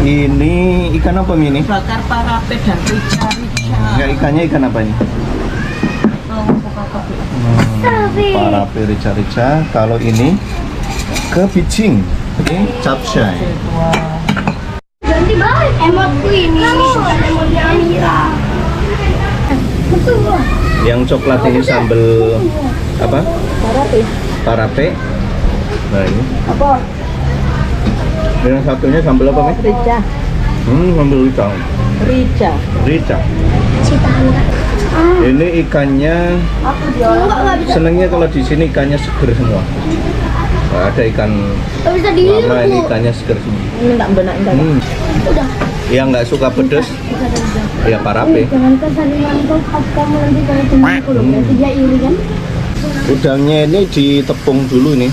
Ini ikan apa ini? Bakar parape dan rica-rica. Enggak, ikannya ikan apa ini? Parape rica-rica. Kalau ini kepiting. Ini capcay. Ganti balik emotku ini bukan emotnya Amira. Betul. Yang coklat ini sambal apa? Parape. Parape. Nah ini. Apa? Yang satunya sambal apa nih? Rica. Sambal rica. Rica. Rica. Citangga. Ini ikannya. Aku enggak bisa. Senengnya kalau di sini ikannya seger semua. Nggak ada ikan Enggak bisa lama, ini dilihat. ikannya seger semua. Ini enggak benar enggak. Udah. Yang nggak suka pedas, ya parape. Jangan keseringan tuh pas kamu nanti kalau temanku loh berarti dia iri kan? Udangnya ini ditepung dulu nih.